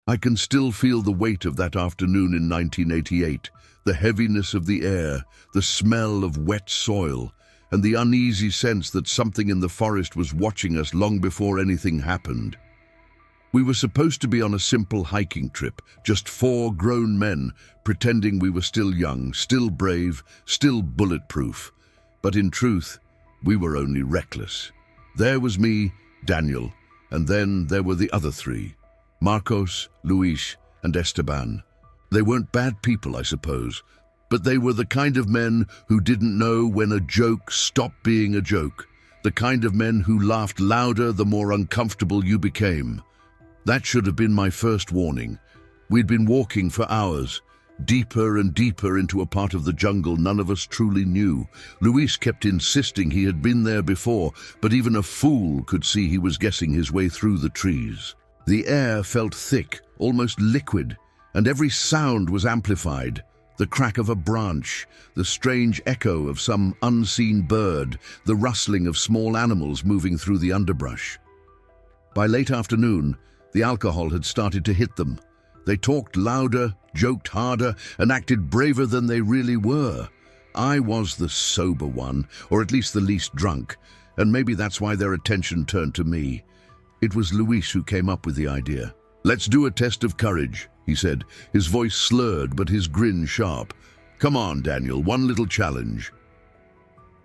I can still feel the weight of that afternoon in 1988, the heaviness of the air, the smell of wet soil, and the uneasy sense that something in the forest was watching us long before anything happened. We were supposed to be on a simple hiking trip, just 4 grown men, pretending we were still young, still brave, still bulletproof. But in truth, we were only reckless. There was me, Daniel, and then there were the other 3, Marcos, Luis, and Esteban. They weren't bad people, I suppose, but they were the kind of men who didn't know when a joke stopped being a joke, the kind of men who laughed louder the more uncomfortable you became. That should have been my first warning. We'd been walking for hours, deeper and deeper into a part of the jungle none of us truly knew. Luis kept insisting he had been there before, but even a fool could see he was guessing his way through the trees. The air felt thick, almost liquid, and every sound was amplified. The crack of a branch, the strange echo of some unseen bird, the rustling of small animals moving through the underbrush. By late afternoon, the alcohol had started to hit them. They talked louder, joked harder, and acted braver than they really were. I was the sober one, or at least the least drunk, and maybe that's why their attention turned to me. It was Luis who came up with the idea. "Let's do a test of courage," he said, his voice slurred but his grin sharp. "Come on, Daniel, one little challenge."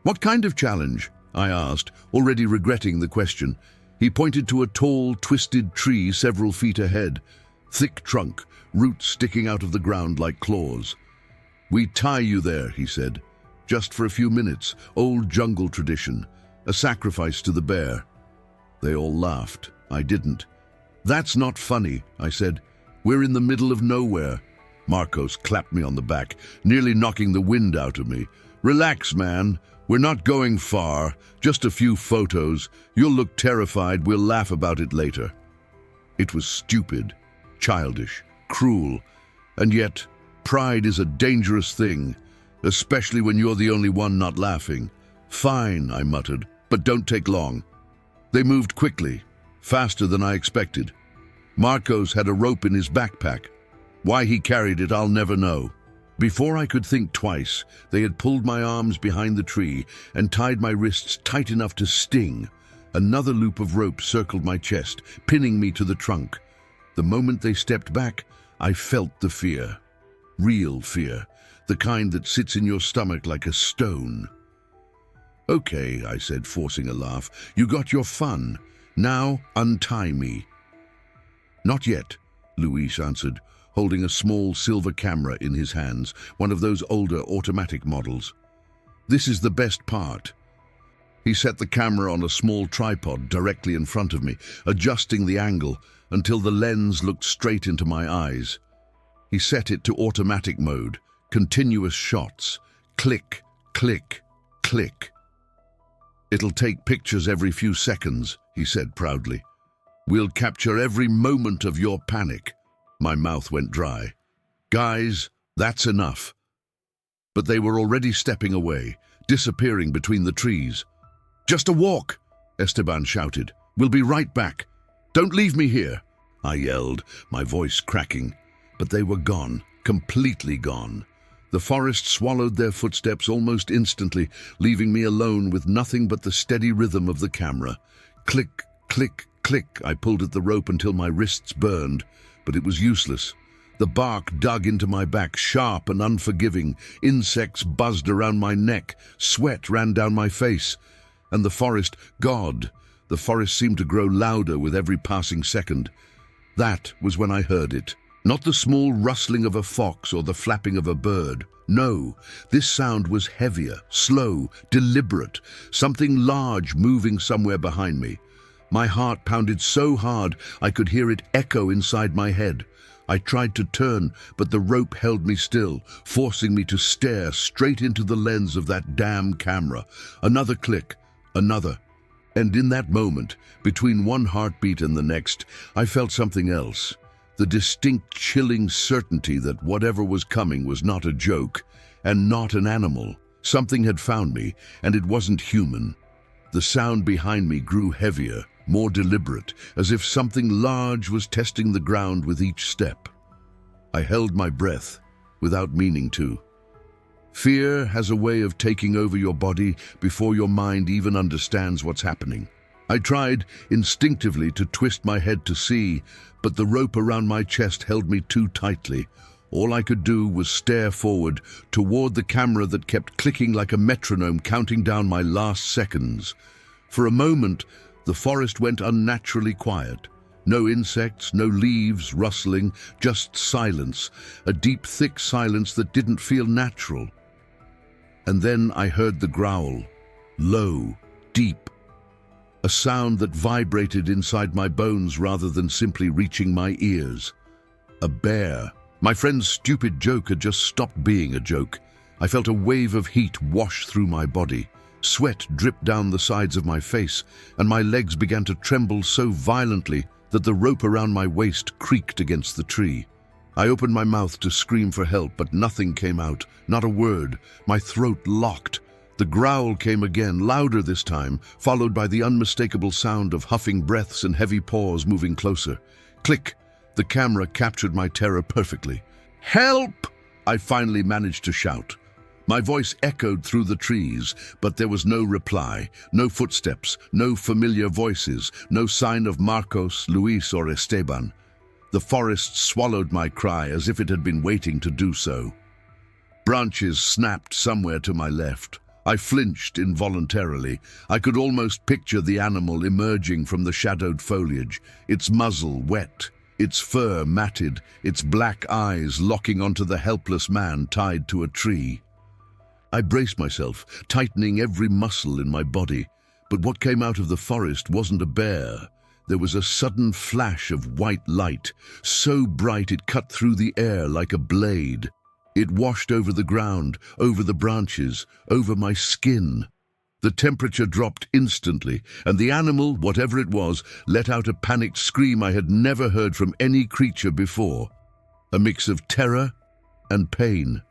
"What kind of challenge?" I asked, already regretting the question. He pointed to a tall, twisted tree several feet ahead. Thick trunk, roots sticking out of the ground like claws. "We tie you there," he said. "Just for a few minutes, old jungle tradition. A sacrifice to the bear." They all laughed. I didn't. "That's not funny," I said. "We're in the middle of nowhere." Marcos clapped me on the back, nearly knocking the wind out of me. "Relax, man. We're not going far. Just a few photos. You'll look terrified. We'll laugh about it later." It was stupid, childish, cruel, and yet pride is a dangerous thing, especially when you're the only one not laughing. "Fine," I muttered, "but don't take long." They moved quickly, faster than I expected. Marcos had a rope in his backpack. Why he carried it, I'll never know. Before I could think twice, they had pulled my arms behind the tree and tied my wrists tight enough to sting. Another loop of rope circled my chest, pinning me to the trunk. The moment they stepped back, I felt the fear. Real fear, the kind that sits in your stomach like a stone. "Okay," I said, forcing a laugh. "You got your fun. Now untie me." "Not yet," Luis answered, holding a small silver camera in his hands, one of those older automatic models. "This is the best part." He set the camera on a small tripod directly in front of me, adjusting the angle until the lens looked straight into my eyes. He set it to automatic mode, continuous shots. Click, click, click. "It'll take pictures every few seconds," he said proudly. "We'll capture every moment of your panic." My mouth went dry. "Guys, that's enough." But they were already stepping away, disappearing between the trees. "Just a walk," Esteban shouted. "We'll be right back. Don't leave me here," I yelled, my voice cracking. But they were gone, completely gone. The forest swallowed their footsteps almost instantly, leaving me alone with nothing but the steady rhythm of the camera. Click, click, click. I pulled at the rope until my wrists burned, but it was useless. The bark dug into my back, sharp and unforgiving. Insects buzzed around my neck. Sweat ran down my face. And the forest, God, the forest seemed to grow louder with every passing second. That was when I heard it. Not the small rustling of a fox or the flapping of a bird. No, this sound was heavier, slow, deliberate, something large moving somewhere behind me. My heart pounded so hard I could hear it echo inside my head. I tried to turn, but the rope held me still, forcing me to stare straight into the lens of that damn camera. Another click, another. And in that moment, between one heartbeat and the next, I felt something else. The distinct, chilling certainty that whatever was coming was not a joke, and not an animal. Something had found me, and it wasn't human. The sound behind me grew heavier, more deliberate, as if something large was testing the ground with each step. I held my breath, without meaning to. Fear has a way of taking over your body before your mind even understands what's happening. I tried instinctively to twist my head to see, but the rope around my chest held me too tightly. All I could do was stare forward, toward the camera that kept clicking like a metronome, counting down my last seconds. For a moment, the forest went unnaturally quiet. No insects, no leaves rustling, just silence, a deep, thick silence that didn't feel natural. And then I heard the growl, low, deep, a sound that vibrated inside my bones rather than simply reaching my ears. A bear. My friend's stupid joke had just stopped being a joke. I felt a wave of heat wash through my body. Sweat dripped down the sides of my face, and my legs began to tremble so violently that the rope around my waist creaked against the tree. I opened my mouth to scream for help, but nothing came out, not a word. My throat locked. The growl came again, louder this time, followed by the unmistakable sound of huffing breaths and heavy paws moving closer. Click! The camera captured my terror perfectly. "Help!" I finally managed to shout. My voice echoed through the trees, but there was no reply, no footsteps, no familiar voices, no sign of Marcos, Luis, or Esteban. The forest swallowed my cry as if it had been waiting to do so. Branches snapped somewhere to my left. I flinched involuntarily. I could almost picture the animal emerging from the shadowed foliage, its muzzle wet, its fur matted, its black eyes locking onto the helpless man tied to a tree. I braced myself, tightening every muscle in my body. But what came out of the forest wasn't a bear. There was a sudden flash of white light, so bright it cut through the air like a blade. It washed over the ground, over the branches, over my skin. The temperature dropped instantly, and the animal, whatever it was, let out a panicked scream I had never heard from any creature before. A mix of terror and pain.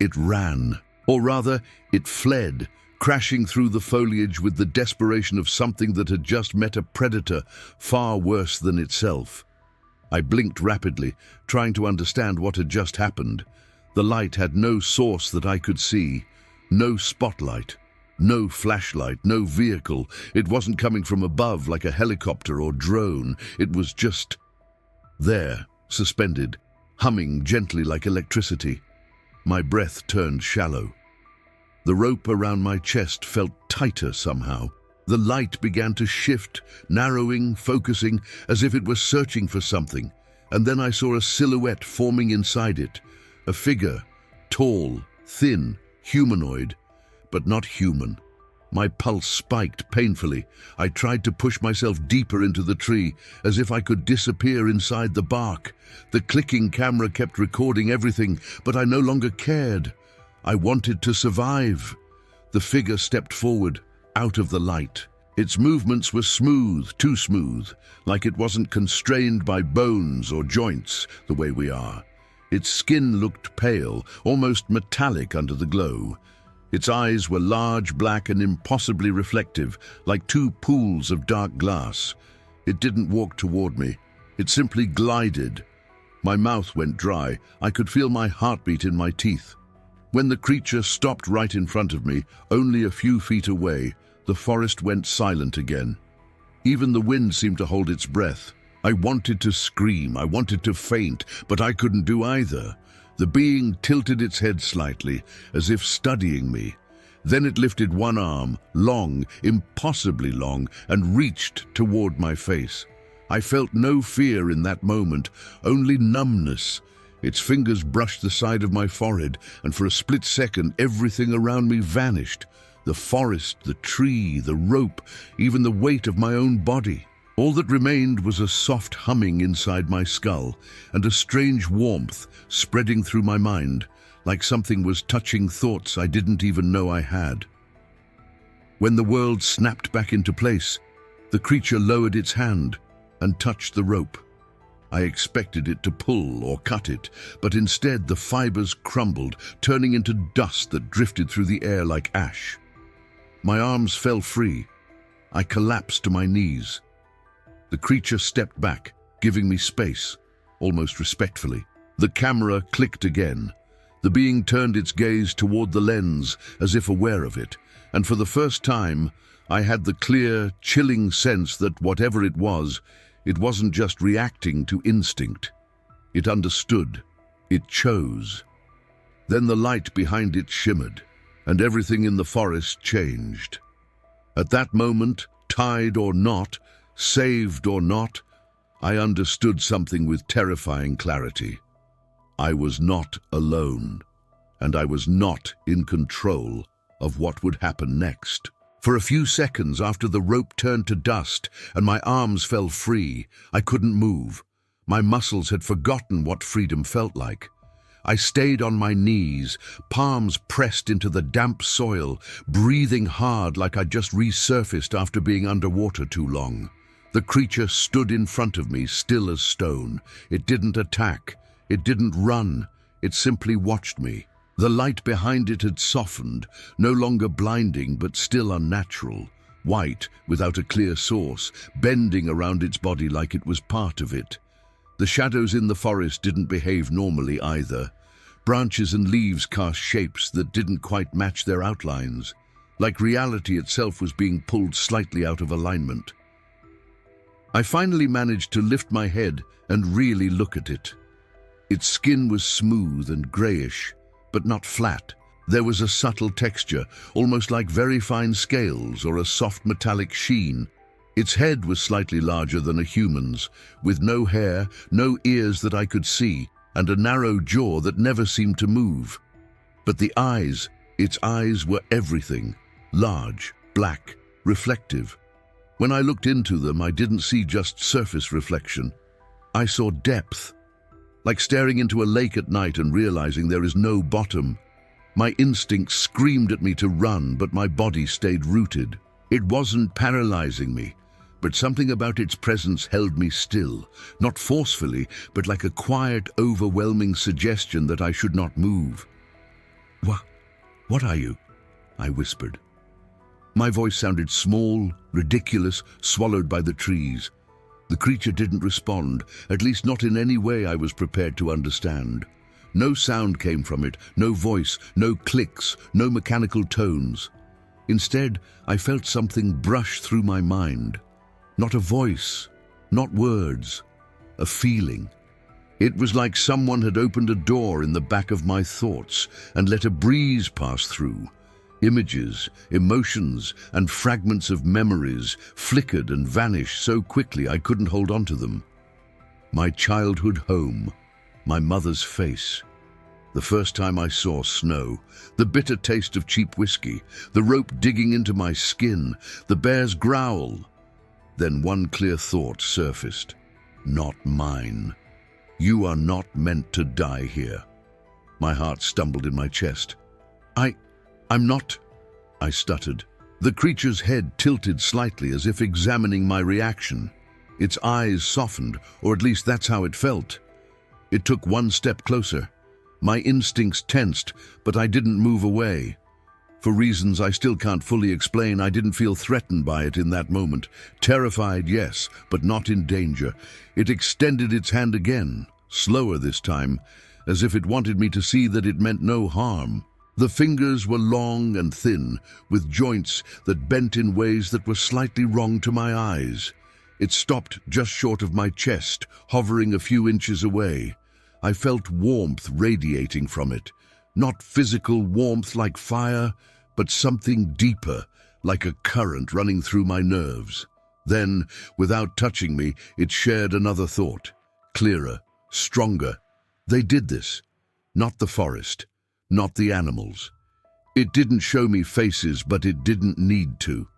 It ran. Or rather, it fled, crashing through the foliage with the desperation of something that had just met a predator far worse than itself. I blinked rapidly, trying to understand what had just happened. The light had no source that I could see, no spotlight, no flashlight, no vehicle. It wasn't coming from above like a helicopter or drone. It was just there, suspended, humming gently like electricity. My breath turned shallow. The rope around my chest felt tighter somehow. The light began to shift, narrowing, focusing, as if it was searching for something. And then I saw a silhouette forming inside it. A figure, tall, thin, humanoid, but not human. My pulse spiked painfully. I tried to push myself deeper into the tree, as if I could disappear inside the bark. The clicking camera kept recording everything, but I no longer cared. I wanted to survive. The figure stepped forward, out of the light. Its movements were smooth, too smooth, like it wasn't constrained by bones or joints the way we are. Its skin looked pale, almost metallic under the glow. Its eyes were large, black, and impossibly reflective, like two pools of dark glass. It didn't walk toward me. It simply glided. My mouth went dry. I could feel my heartbeat in my teeth. When the creature stopped right in front of me, only a few feet away, the forest went silent again. Even the wind seemed to hold its breath. I wanted to scream, I wanted to faint, but I couldn't do either. The being tilted its head slightly, as if studying me. Then it lifted one arm, long, impossibly long, and reached toward my face. I felt no fear in that moment, only numbness. Its fingers brushed the side of my forehead, and for a split second, everything around me vanished. The forest, the tree, the rope, even the weight of my own body. All that remained was a soft humming inside my skull, and a strange warmth spreading through my mind, like something was touching thoughts I didn't even know I had. When the world snapped back into place, the creature lowered its hand and touched the rope. I expected it to pull or cut it, but instead the fibers crumbled, turning into dust that drifted through the air like ash. My arms fell free. I collapsed to my knees. The creature stepped back, giving me space, almost respectfully. The camera clicked again. The being turned its gaze toward the lens, as if aware of it, and for the first time, I had the clear, chilling sense that whatever it wasn't just reacting to instinct. It understood. It chose. Then the light behind it shimmered, and everything in the forest changed. At that moment, tide or not, saved or not, I understood something with terrifying clarity. I was not alone, and I was not in control of what would happen next. For a few seconds after the rope turned to dust and my arms fell free, I couldn't move. My muscles had forgotten what freedom felt like. I stayed on my knees, palms pressed into the damp soil, breathing hard like I'd just resurfaced after being underwater too long. The creature stood in front of me, still as stone. It didn't attack. It didn't run. It simply watched me. The light behind it had softened, no longer blinding but still unnatural. White, without a clear source, bending around its body like it was part of it. The shadows in the forest didn't behave normally either. Branches and leaves cast shapes that didn't quite match their outlines, like reality itself was being pulled slightly out of alignment. I finally managed to lift my head and really look at it. Its skin was smooth and grayish, but not flat. There was a subtle texture, almost like very fine scales or a soft metallic sheen. Its head was slightly larger than a human's, with no hair, no ears that I could see, and a narrow jaw that never seemed to move. But the eyes, its eyes were everything. Large, black, reflective. When I looked into them, I didn't see just surface reflection. I saw depth. Like staring into a lake at night and realizing there is no bottom. My instincts screamed at me to run, but my body stayed rooted. It wasn't paralyzing me, but something about its presence held me still, not forcefully, but like a quiet, overwhelming suggestion that I should not move. What are you?" I whispered. My voice sounded small, ridiculous, swallowed by the trees. The creature didn't respond, at least not in any way I was prepared to understand. No sound came from it, no voice, no clicks, no mechanical tones. Instead, I felt something brush through my mind. Not a voice, not words, a feeling. It was like someone had opened a door in the back of my thoughts and let a breeze pass through. Images, emotions, and fragments of memories flickered and vanished so quickly I couldn't hold on to them. My childhood home, my mother's face, the first time I saw snow, the bitter taste of cheap whiskey, the rope digging into my skin, the bear's growl. Then one clear thought surfaced. Not mine. You are not meant to die here. My heart stumbled in my chest. I'm not, I stuttered. The creature's head tilted slightly as if examining my reaction. Its eyes softened, or at least that's how it felt. It took one step closer. My instincts tensed, but I didn't move away. For reasons I still can't fully explain, I didn't feel threatened by it in that moment. Terrified, yes, but not in danger. It extended its hand again, slower this time, as if it wanted me to see that it meant no harm. The fingers were long and thin, with joints that bent in ways that were slightly wrong to my eyes. It stopped just short of my chest, hovering a few inches away. I felt warmth radiating from it. Not physical warmth like fire, but something deeper, like a current running through my nerves. Then, without touching me, it shared another thought. Clearer, stronger. They did this. Not the forest. Not the animals. It didn't show me faces, but it didn't need to.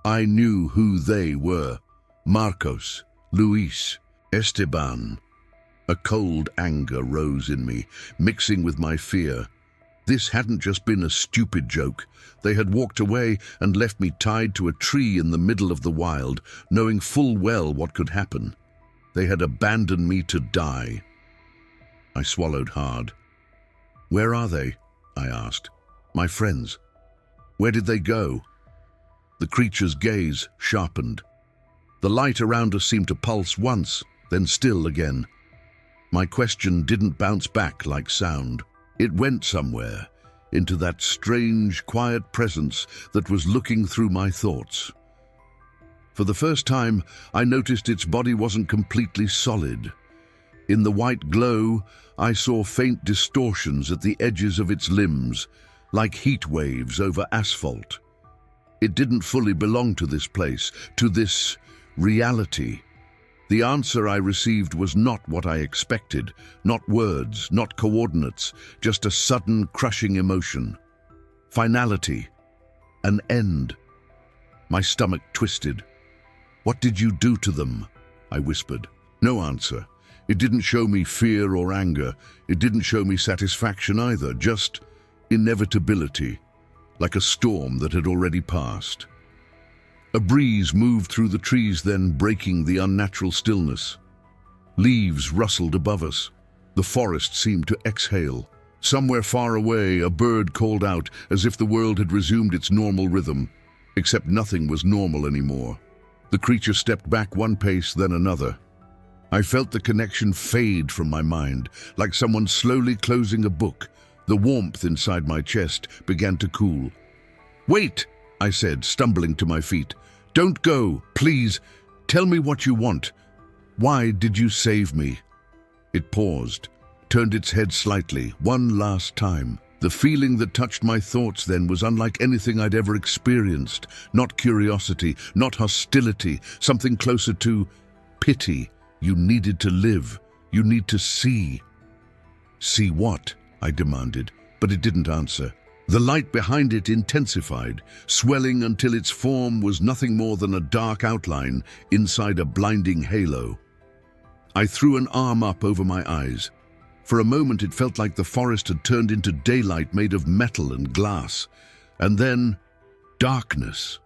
I knew who they were. Marcos, Luis, Esteban. A cold anger rose in me, mixing with my fear. This hadn't just been a stupid joke. They had walked away and left me tied to a tree in the middle of the wild, knowing full well what could happen. They had abandoned me to die. I swallowed hard. "Where are they?" I asked. "My friends. Where did they go?" The creature's gaze sharpened. The light around us seemed to pulse once, then still again. My question didn't bounce back like sound. It went somewhere, into that strange, quiet presence that was looking through my thoughts. For the first time, I noticed its body wasn't completely solid. In the white glow, I saw faint distortions at the edges of its limbs, like heat waves over asphalt. It didn't fully belong to this place, to this reality. The answer I received was not what I expected, not words, not coordinates, just a sudden, crushing emotion. Finality. An end. My stomach twisted. "What did you do to them?" I whispered. No answer. It didn't show me fear or anger. It didn't show me satisfaction either, just inevitability, like a storm that had already passed. A breeze moved through the trees then, breaking the unnatural stillness. Leaves rustled above us. The forest seemed to exhale. Somewhere far away, a bird called out as if the world had resumed its normal rhythm, except nothing was normal anymore. The creature stepped back one pace, then another. I felt the connection fade from my mind, like someone slowly closing a book. The warmth inside my chest began to cool. "Wait!" I said, stumbling to my feet. "Don't go, please. Tell me what you want. Why did you save me?" It paused, turned its head slightly, one last time. The feeling that touched my thoughts then was unlike anything I'd ever experienced. Not curiosity, not hostility, something closer to pity. You needed to live. You need to see. "See what?" I demanded, but it didn't answer. The light behind it intensified, swelling until its form was nothing more than a dark outline inside a blinding halo. I threw an arm up over my eyes. For a moment it felt like the forest had turned into daylight made of metal and glass, and then darkness.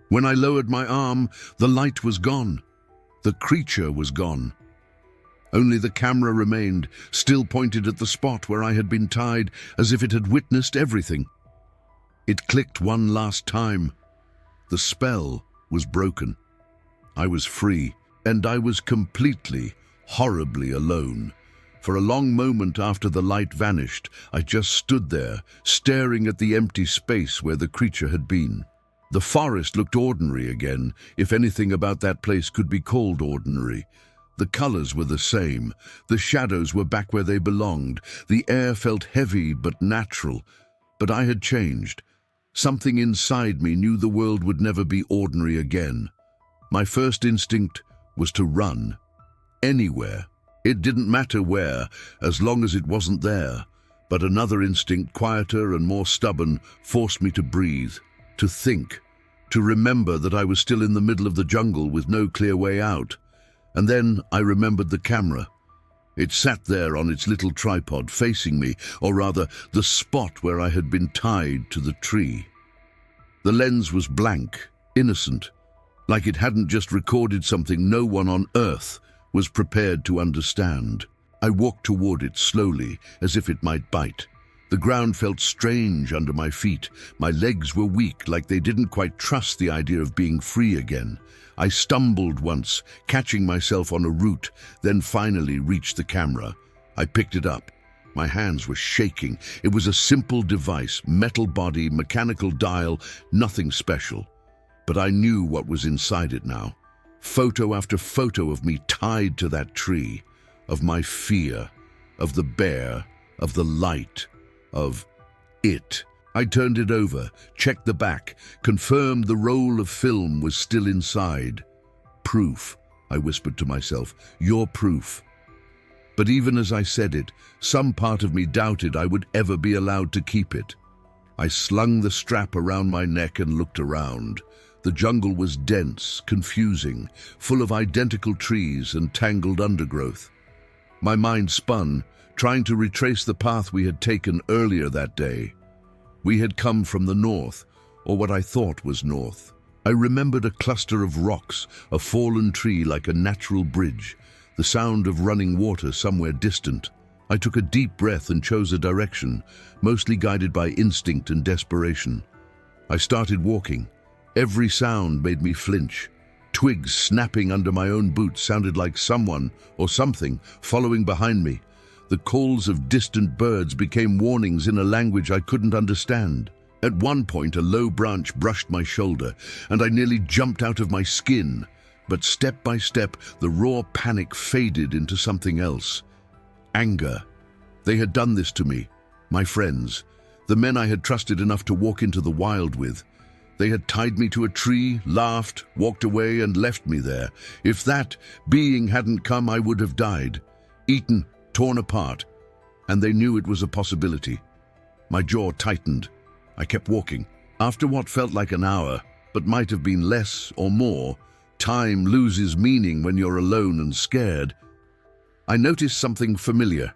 When I lowered my arm, the light was gone. The creature was gone. Only the camera remained, still pointed at the spot where I had been tied, as if it had witnessed everything. It clicked one last time. The spell was broken. I was free, and I was completely, horribly alone. For a long moment after the light vanished, I just stood there, staring at the empty space where the creature had been. The forest looked ordinary again, if anything about that place could be called ordinary. The colors were the same. The shadows were back where they belonged. The air felt heavy but natural. But I had changed. Something inside me knew the world would never be ordinary again. My first instinct was to run. Anywhere. It didn't matter where, as long as it wasn't there. But another instinct, quieter and more stubborn, forced me to breathe, to think, to remember that I was still in the middle of the jungle with no clear way out. And then I remembered the camera. It sat there on its little tripod facing me, or rather, the spot where I had been tied to the tree. The lens was blank, innocent, like it hadn't just recorded something no one on Earth was prepared to understand. I walked toward it slowly, as if it might bite. The ground felt strange under my feet. My legs were weak, like they didn't quite trust the idea of being free again. I stumbled once, catching myself on a root, then finally reached the camera. I picked it up. My hands were shaking. It was a simple device, metal body, mechanical dial, nothing special. But I knew what was inside it now. Photo after photo of me tied to that tree, of my fear, of the bear, of the light, of it. I turned it over, checked the back, confirmed the roll of film was still inside. "Proof," I whispered to myself, "your proof." But even as I said it, some part of me doubted I would ever be allowed to keep it. I slung the strap around my neck and looked around. The jungle was dense, confusing, full of identical trees and tangled undergrowth. My mind spun, trying to retrace the path we had taken earlier that day. We had come from the north, or what I thought was north. I remembered a cluster of rocks, a fallen tree like a natural bridge, the sound of running water somewhere distant. I took a deep breath and chose a direction, mostly guided by instinct and desperation. I started walking. Every sound made me flinch. Twigs snapping under my own boots sounded like someone or something following behind me. The calls of distant birds became warnings in a language I couldn't understand. At one point, a low branch brushed my shoulder, and I nearly jumped out of my skin. But step by step, the raw panic faded into something else. Anger. They had done this to me, my friends, the men I had trusted enough to walk into the wild with. They had tied me to a tree, laughed, walked away, and left me there. If that being hadn't come, I would have died, eaten, torn apart, and they knew it was a possibility. My jaw tightened. I kept walking. After what felt like an hour, but might have been less or more, time loses meaning when you're alone and scared. I noticed something familiar.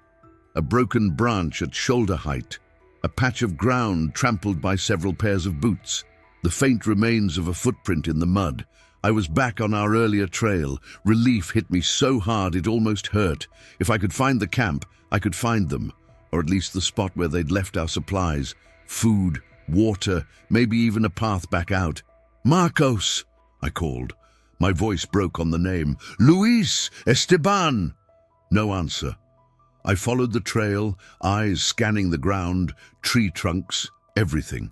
A broken branch at shoulder height, a patch of ground trampled by several pairs of boots, the faint remains of a footprint in the mud. I was back on our earlier trail. Relief hit me so hard it almost hurt. If I could find the camp, I could find them, or at least the spot where they'd left our supplies. Food, water, maybe even a path back out. "Marcos!" I called. My voice broke on the name. "Luis! Esteban!" No answer. I followed the trail, eyes scanning the ground, tree trunks, everything.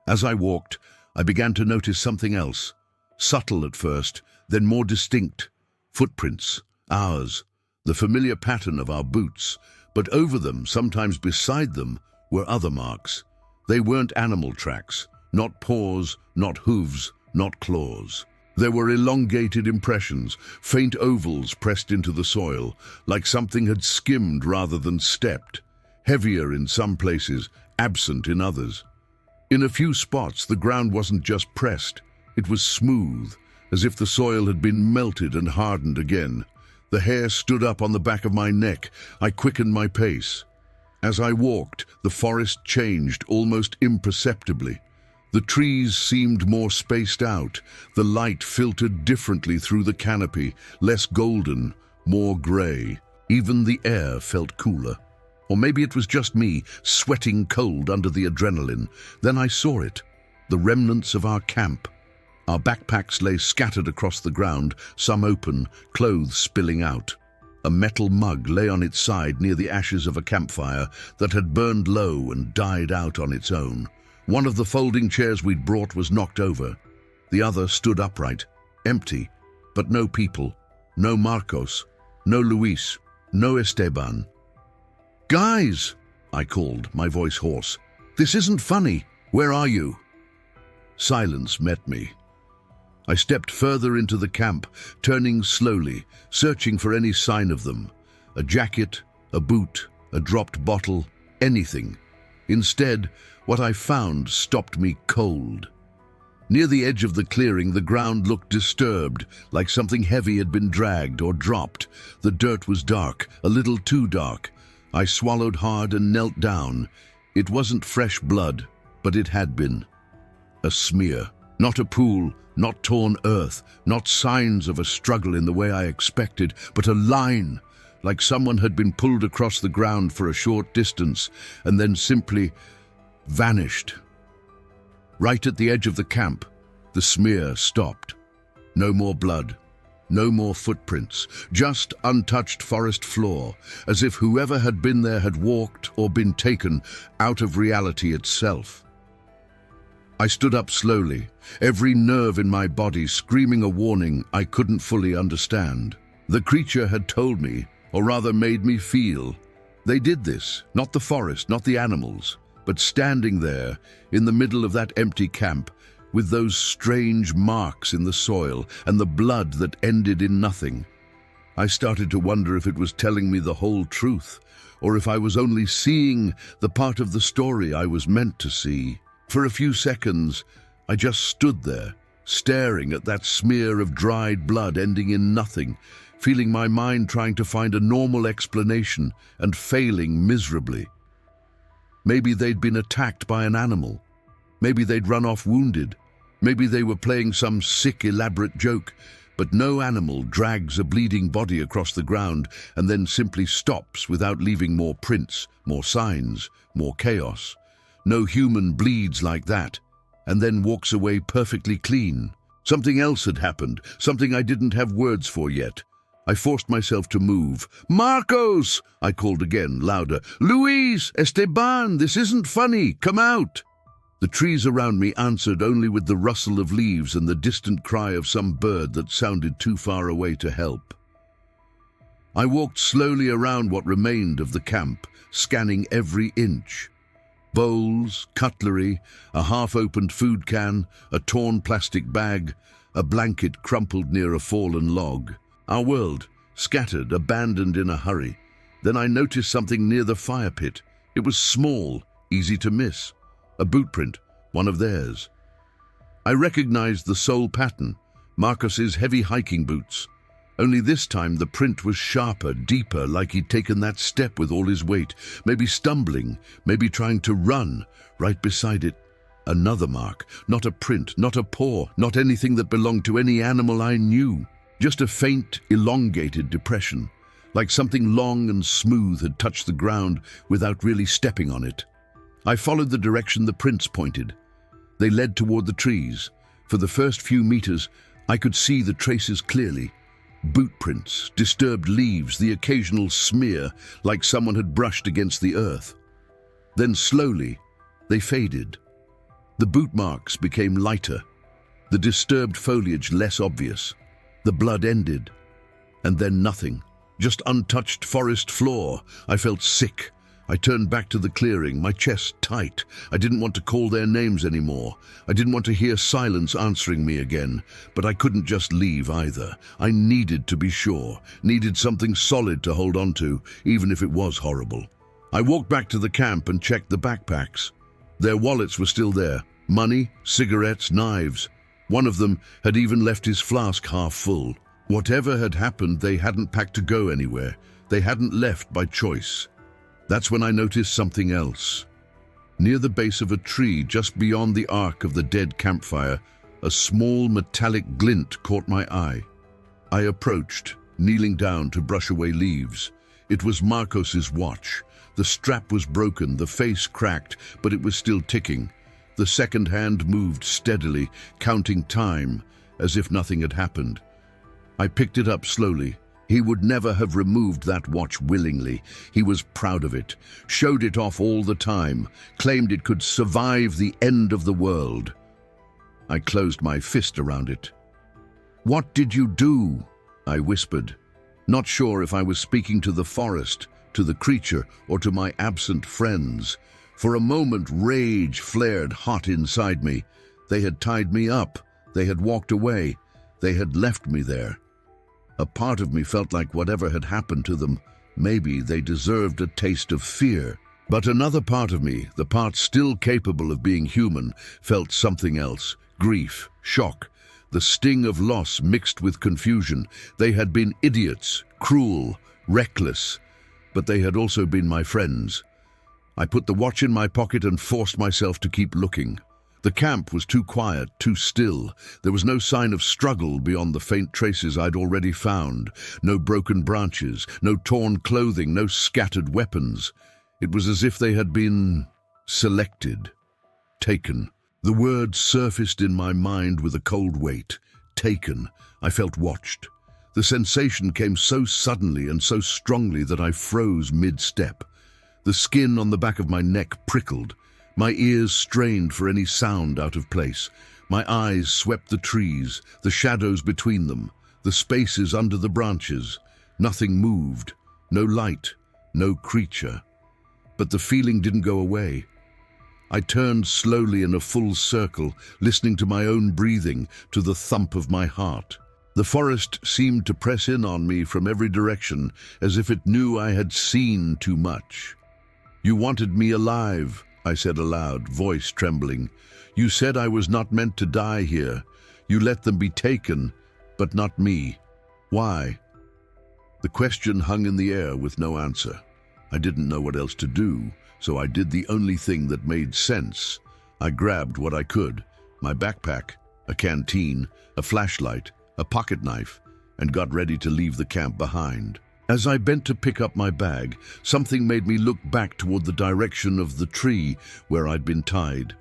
As I walked, I began to notice something else. Subtle at first, then more distinct. Footprints, ours, the familiar pattern of our boots, but over them, sometimes beside them, were other marks. They weren't animal tracks, not paws, not hooves, not claws. There were elongated impressions, faint ovals pressed into the soil, like something had skimmed rather than stepped, heavier in some places, absent in others. In a few spots, the ground wasn't just pressed, it was smooth, as if the soil had been melted and hardened again. The hair stood up on the back of my neck. I quickened my pace. As I walked, the forest changed almost imperceptibly. The trees seemed more spaced out. The light filtered differently through the canopy, less golden, more gray. Even the air felt cooler. Or maybe it was just me, sweating cold under the adrenaline. Then I saw it, the remnants of our camp. Our backpacks lay scattered across the ground, some open, clothes spilling out. A metal mug lay on its side near the ashes of a campfire that had burned low and died out on its own. One of the folding chairs we'd brought was knocked over. The other stood upright, empty, but no people, no Marcos, no Luis, no Esteban. "Guys!" I called, my voice hoarse. "This isn't funny. Where are you?" Silence met me. I stepped further into the camp, turning slowly, searching for any sign of them. A jacket, a boot, a dropped bottle, anything. Instead, what I found stopped me cold. Near the edge of the clearing, the ground looked disturbed, like something heavy had been dragged or dropped. The dirt was dark, a little too dark. I swallowed hard and knelt down. It wasn't fresh blood, but it had been. A smear. Not a pool, not torn earth, not signs of a struggle in the way I expected, but a line, like someone had been pulled across the ground for a short distance and then simply vanished. Right at the edge of the camp, the smear stopped. No more blood. No more footprints, just untouched forest floor, as if whoever had been there had walked or been taken out of reality itself. I stood up slowly, every nerve in my body screaming a warning I couldn't fully understand. The creature had told me, or rather made me feel. They did this, not the forest, not the animals, but standing there, in the middle of that empty camp, with those strange marks in the soil and the blood that ended in nothing. I started to wonder if it was telling me the whole truth, or if I was only seeing the part of the story I was meant to see. For a few seconds, I just stood there, staring at that smear of dried blood ending in nothing, feeling my mind trying to find a normal explanation and failing miserably. Maybe they'd been attacked by an animal. Maybe they'd run off wounded. Maybe they were playing some sick, elaborate joke, but no animal drags a bleeding body across the ground and then simply stops without leaving more prints, more signs, more chaos. No human bleeds like that and then walks away perfectly clean. Something else had happened, something I didn't have words for yet. I forced myself to move. "Marcos!" I called again, louder. "Luis! Esteban! This isn't funny! Come out!" The trees around me answered only with the rustle of leaves and the distant cry of some bird that sounded too far away to help. I walked slowly around what remained of the camp, scanning every inch. Bowls, cutlery, a half-opened food can, a torn plastic bag, a blanket crumpled near a fallen log. Our world, scattered, abandoned in a hurry. Then I noticed something near the fire pit. It was small, easy to miss. A boot print, one of theirs. I recognized the sole pattern, Marcos's heavy hiking boots. Only this time the print was sharper, deeper, like he'd taken that step with all his weight, maybe stumbling, maybe trying to run. Right beside it, another mark, not a print, not a paw, not anything that belonged to any animal I knew. Just a faint, elongated depression, like something long and smooth had touched the ground without really stepping on it. I followed the direction the prints pointed. They led toward the trees. For the first few meters, I could see the traces clearly. Boot prints, disturbed leaves, the occasional smear, like someone had brushed against the earth. Then slowly, they faded. The boot marks became lighter, the disturbed foliage less obvious. The blood ended, and then nothing. Just untouched forest floor. I felt sick. I turned back to the clearing, my chest tight. I didn't want to call their names anymore. I didn't want to hear silence answering me again. But I couldn't just leave either. I needed to be sure, needed something solid to hold on to, even if it was horrible. I walked back to the camp and checked the backpacks. Their wallets were still there. Money, cigarettes, knives. One of them had even left his flask half full. Whatever had happened, they hadn't packed to go anywhere. They hadn't left by choice. That's when I noticed something else. Near the base of a tree, just beyond the arc of the dead campfire, a small metallic glint caught my eye. I approached, kneeling down to brush away leaves. It was Marcos's watch. The strap was broken, the face cracked, but it was still ticking. The second hand moved steadily, counting time, as if nothing had happened. I picked it up slowly. He would never have removed that watch willingly. He was proud of it, showed it off all the time, claimed it could survive the end of the world. I closed my fist around it. "What did you do?" I whispered, not sure if I was speaking to the forest, to the creature, or to my absent friends. For a moment, rage flared hot inside me. They had tied me up. They had walked away. They had left me there. A part of me felt like whatever had happened to them, maybe they deserved a taste of fear. But another part of me, the part still capable of being human, felt something else. Grief, shock, the sting of loss mixed with confusion. They had been idiots, cruel, reckless, but they had also been my friends. I put the watch in my pocket and forced myself to keep looking. The camp was too quiet, too still. There was no sign of struggle beyond the faint traces I'd already found. No broken branches, no torn clothing, no scattered weapons. It was as if they had been selected, taken. The word surfaced in my mind with a cold weight. Taken. I felt watched. The sensation came so suddenly and so strongly that I froze mid-step. The skin on the back of my neck prickled. My ears strained for any sound out of place. My eyes swept the trees, the shadows between them, the spaces under the branches. Nothing moved. No light. No creature. But the feeling didn't go away. I turned slowly in a full circle, listening to my own breathing, to the thump of my heart. The forest seemed to press in on me from every direction, as if it knew I had seen too much. "You wanted me alive," I said aloud, voice trembling. "You said I was not meant to die here. You let them be taken, but not me. Why?" The question hung in the air with no answer. I didn't know what else to do, so I did the only thing that made sense. I grabbed what I could, my backpack, a canteen, a flashlight, a pocket knife, and got ready to leave the camp behind. As I bent to pick up my bag, something made me look back toward the direction of the tree where I'd been tied.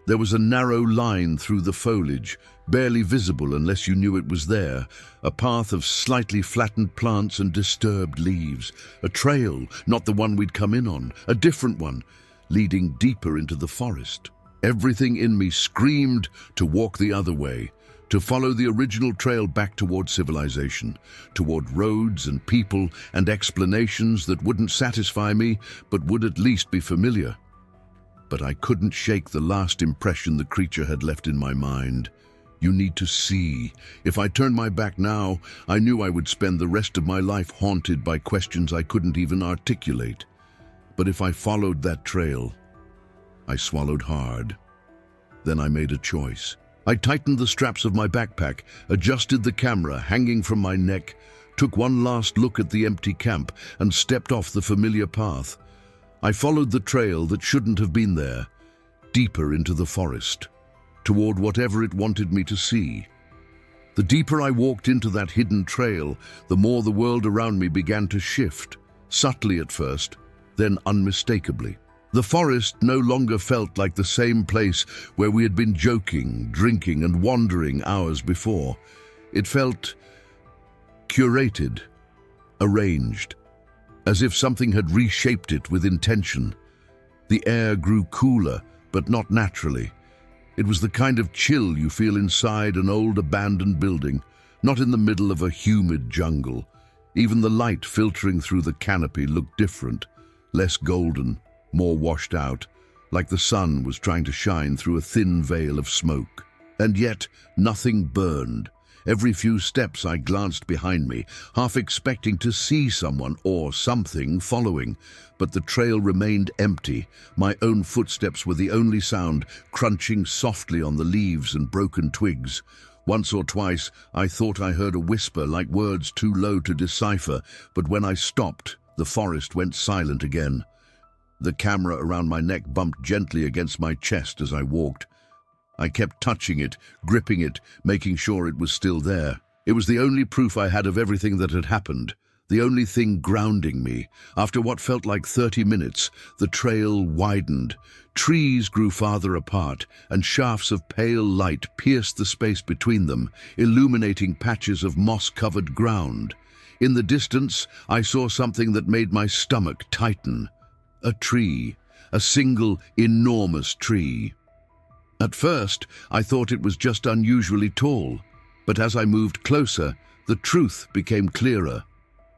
There was a narrow line through the foliage, barely visible unless you knew it was there, a path of slightly flattened plants and disturbed leaves, a trail, not the one we'd come in on, a different one, leading deeper into the forest. Everything in me screamed to walk the other way, to follow the original trail back toward civilization, toward roads and people and explanations that wouldn't satisfy me but would at least be familiar. But I couldn't shake the last impression the creature had left in my mind. You need to see. If I turned my back now, I knew I would spend the rest of my life haunted by questions I couldn't even articulate. But if I followed that trail, I swallowed hard. Then I made a choice. I tightened the straps of my backpack, adjusted the camera hanging from my neck, took one last look at the empty camp, and stepped off the familiar path. I followed the trail that shouldn't have been there, deeper into the forest, toward whatever it wanted me to see. The deeper I walked into that hidden trail, the more the world around me began to shift, subtly at first, then unmistakably. The forest no longer felt like the same place where we had been joking, drinking, and wandering hours before. It felt curated, arranged, as if something had reshaped it with intention. The air grew cooler, but not naturally. It was the kind of chill you feel inside an old abandoned building, not in the middle of a humid jungle. Even the light filtering through the canopy looked different, less golden, more washed out, like the sun was trying to shine through a thin veil of smoke. And yet, nothing burned. Every few steps I glanced behind me, half expecting to see someone or something following, but the trail remained empty. My own footsteps were the only sound, crunching softly on the leaves and broken twigs. Once or twice, I thought I heard a whisper like words too low to decipher, but when I stopped, the forest went silent again. The camera around my neck bumped gently against my chest as I walked. I kept touching it, gripping it, making sure it was still there. It was the only proof I had of everything that had happened, the only thing grounding me. After what felt like 30 minutes, the trail widened. Trees grew farther apart, and shafts of pale light pierced the space between them, illuminating patches of moss-covered ground. In the distance, I saw something that made my stomach tighten. A tree, a single, enormous tree. At first, I thought it was just unusually tall, but as I moved closer, the truth became clearer.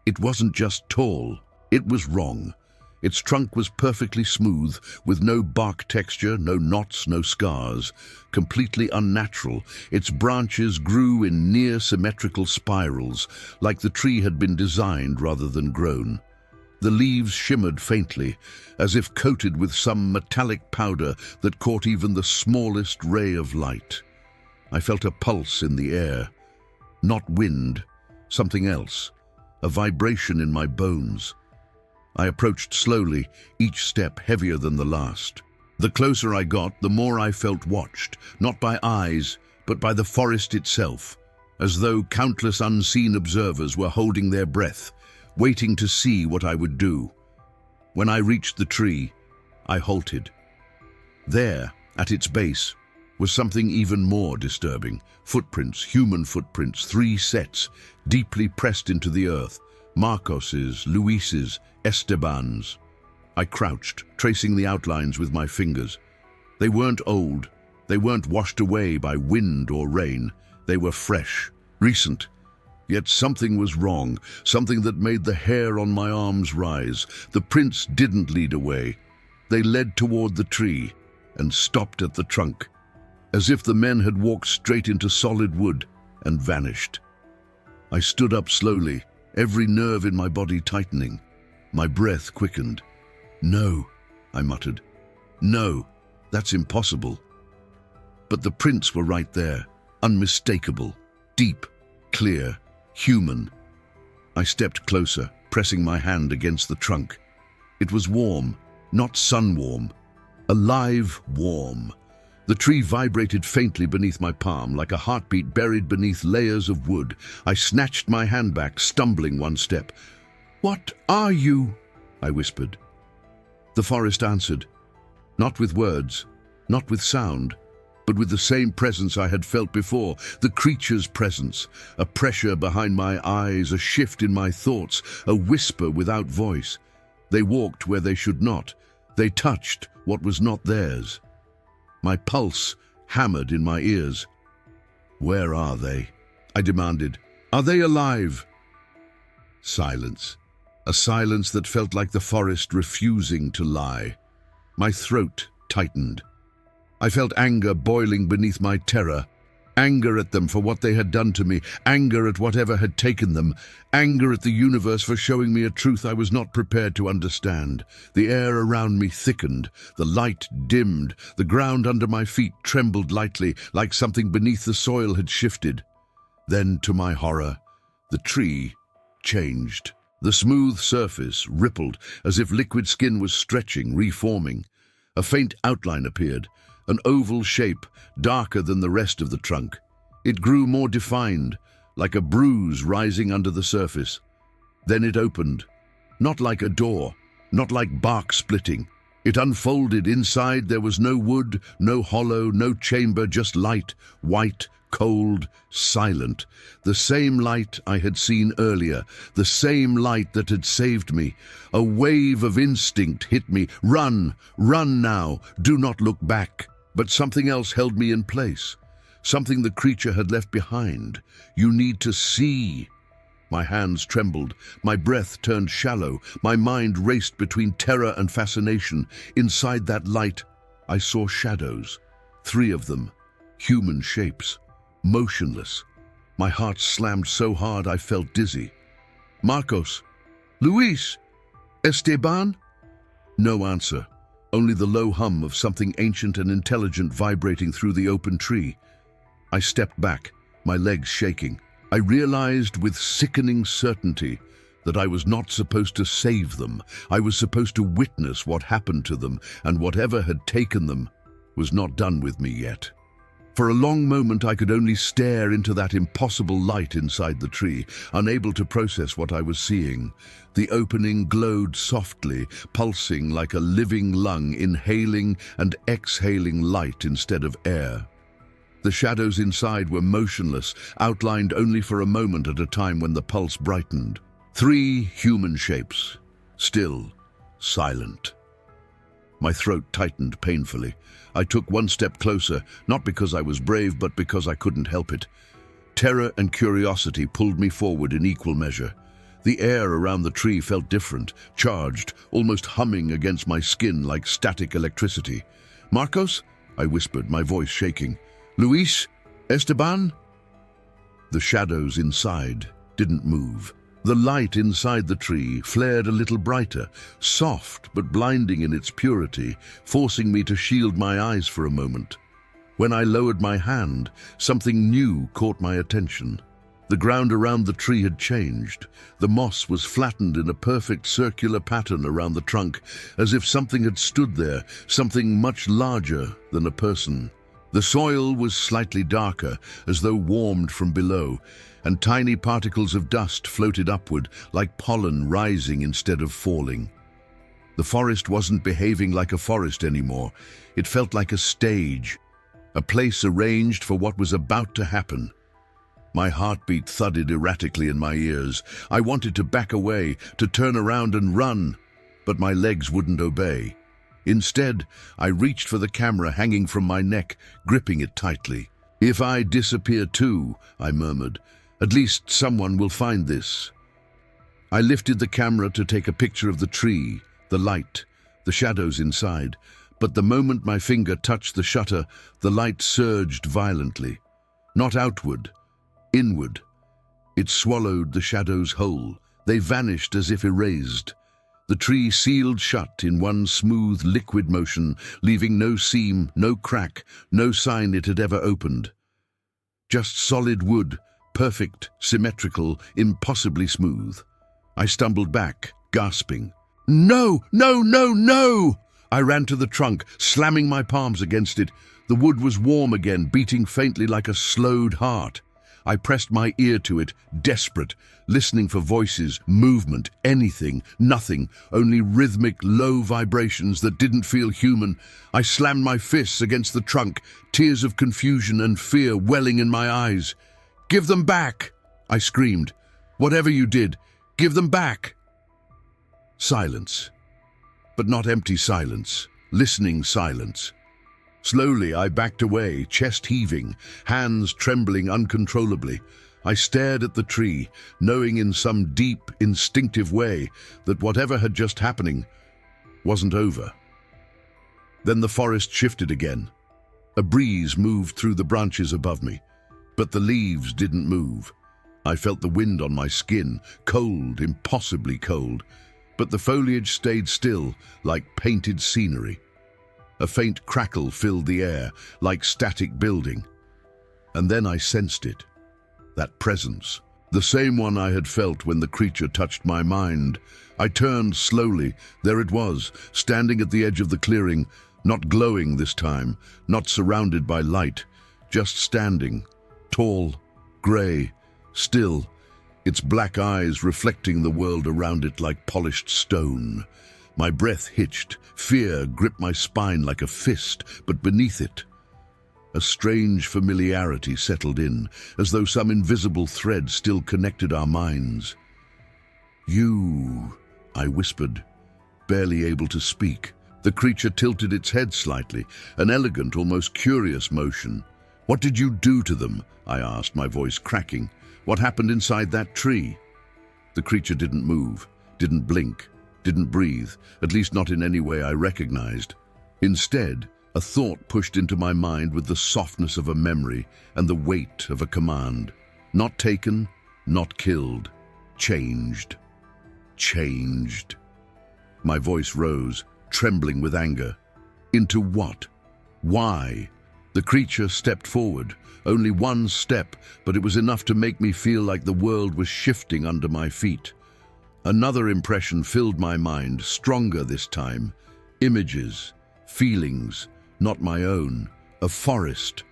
It wasn't just tall, it was wrong. Its trunk was perfectly smooth, with no bark texture, no knots, no scars. Completely unnatural, its branches grew in near-symmetrical spirals, like the tree had been designed rather than grown. The leaves shimmered faintly, as if coated with some metallic powder that caught even the smallest ray of light. I felt a pulse in the air. Not wind, something else, a vibration in my bones. I approached slowly, each step heavier than the last. The closer I got, the more I felt watched, not by eyes, but by the forest itself, as though countless unseen observers were holding their breath, waiting to see what I would do. When I reached the tree, I halted. There, at its base, was something even more disturbing. Footprints, human footprints, 3 sets, deeply pressed into the earth. Marcos's, Luis's, Esteban's. I crouched, tracing the outlines with my fingers. They weren't old. They weren't washed away by wind or rain. They were fresh, recent. Yet something was wrong, something that made the hair on my arms rise. The prints didn't lead away. They led toward the tree and stopped at the trunk, as if the men had walked straight into solid wood and vanished. I stood up slowly, every nerve in my body tightening. My breath quickened. "No," I muttered. "No, that's impossible." But the prints were right there, unmistakable, deep, clear, human. I stepped closer, pressing my hand against the trunk. It was warm, not sun-warm, alive warm. The tree vibrated faintly beneath my palm, like a heartbeat buried beneath layers of wood. I snatched my hand back, stumbling one step. "What are you?" I whispered. The forest answered, not with words, not with sound, but with the same presence I had felt before, the creature's presence, a pressure behind my eyes, a shift in my thoughts, a whisper without voice. They walked where they should not. They touched what was not theirs. My pulse hammered in my ears. "Where are they?" I demanded. "Are they alive?" Silence. A silence that felt like the forest refusing to lie. My throat tightened. I felt anger boiling beneath my terror. Anger at them for what they had done to me, anger at whatever had taken them, anger at the universe for showing me a truth I was not prepared to understand. The air around me thickened, the light dimmed, the ground under my feet trembled lightly, like something beneath the soil had shifted. Then, to my horror, the tree changed. The smooth surface rippled as if liquid skin was stretching, reforming. A faint outline appeared, an oval shape, darker than the rest of the trunk. It grew more defined, like a bruise rising under the surface. Then it opened, not like a door, not like bark splitting. It unfolded. Inside there was no wood, no hollow, no chamber, just light, white, cold, silent. The same light I had seen earlier, the same light that had saved me. A wave of instinct hit me. Run, run now, do not look back. But something else held me in place, something the creature had left behind. "You need to see." My hands trembled, my breath turned shallow, my mind raced between terror and fascination. Inside that light, I saw shadows, 3 of them, human shapes, motionless. My heart slammed so hard I felt dizzy. "Marcos, Luis, Esteban?" No answer. Only the low hum of something ancient and intelligent vibrating through the open tree. I stepped back, my legs shaking. I realized with sickening certainty that I was not supposed to save them. I was supposed to witness what happened to them, and whatever had taken them was not done with me yet. For a long moment I could only stare into that impossible light inside the tree, unable to process what I was seeing. The opening glowed softly, pulsing like a living lung, inhaling and exhaling light instead of air. The shadows inside were motionless, outlined only for a moment at a time when the pulse brightened. 3 human shapes, still, silent. My throat tightened painfully. I took one step closer, not because I was brave, but because I couldn't help it. Terror and curiosity pulled me forward in equal measure. The air around the tree felt different, charged, almost humming against my skin like static electricity. "Marcos?" I whispered, my voice shaking. "Luis? Esteban?" The shadows inside didn't move. The light inside the tree flared a little brighter, soft but blinding in its purity, forcing me to shield my eyes for a moment. When I lowered my hand, something new caught my attention. The ground around the tree had changed. The moss was flattened in a perfect circular pattern around the trunk, as if something had stood there, something much larger than a person. The soil was slightly darker, as though warmed from below, and tiny particles of dust floated upward, like pollen rising instead of falling. The forest wasn't behaving like a forest anymore. It felt like a stage, a place arranged for what was about to happen. My heartbeat thudded erratically in my ears. I wanted to back away, to turn around and run, but my legs wouldn't obey. Instead, I reached for the camera hanging from my neck, gripping it tightly. "If I disappear too," I murmured, "at least someone will find this." I lifted the camera to take a picture of the tree, the light, the shadows inside, but the moment my finger touched the shutter, the light surged violently. Not outward, inward. It swallowed the shadows whole. They vanished as if erased. The tree sealed shut in one smooth, liquid motion, leaving no seam, no crack, no sign it had ever opened. Just solid wood, perfect, symmetrical, impossibly smooth. I stumbled back, gasping. "No, no, no, no!" I ran to the trunk, slamming my palms against it. The wood was warm again, beating faintly like a slowed heart. I pressed my ear to it, desperate, listening for voices, movement, anything, nothing, only rhythmic, low vibrations that didn't feel human. I slammed my fists against the trunk, tears of confusion and fear welling in my eyes. "Give them back!" I screamed. "Whatever you did, give them back!" Silence. But not empty silence, listening silence. Slowly, I backed away, chest heaving, hands trembling uncontrollably. I stared at the tree, knowing in some deep, instinctive way that whatever had just happened wasn't over. Then the forest shifted again. A breeze moved through the branches above me, but the leaves didn't move. I felt the wind on my skin, cold, impossibly cold, but the foliage stayed still, like painted scenery. A faint crackle filled the air, like static building. And then I sensed it. That presence. The same one I had felt when the creature touched my mind. I turned slowly. There it was, standing at the edge of the clearing, not glowing this time, not surrounded by light, just standing, tall, grey, still, its black eyes reflecting the world around it like polished stone. My breath hitched, fear gripped my spine like a fist, but beneath it, a strange familiarity settled in, as though some invisible thread still connected our minds. "You," I whispered, barely able to speak. The creature tilted its head slightly, an elegant, almost curious motion. "What did you do to them?" I asked, my voice cracking. "What happened inside that tree?" The creature didn't move, didn't blink, didn't breathe, at least not in any way I recognized. Instead, a thought pushed into my mind with the softness of a memory and the weight of a command. Not taken, not killed, changed. Changed. My voice rose, trembling with anger. Into what? Why? The creature stepped forward, only one step, but it was enough to make me feel like the world was shifting under my feet. Another impression filled my mind, stronger this time. Images, feelings, not my own. A forest,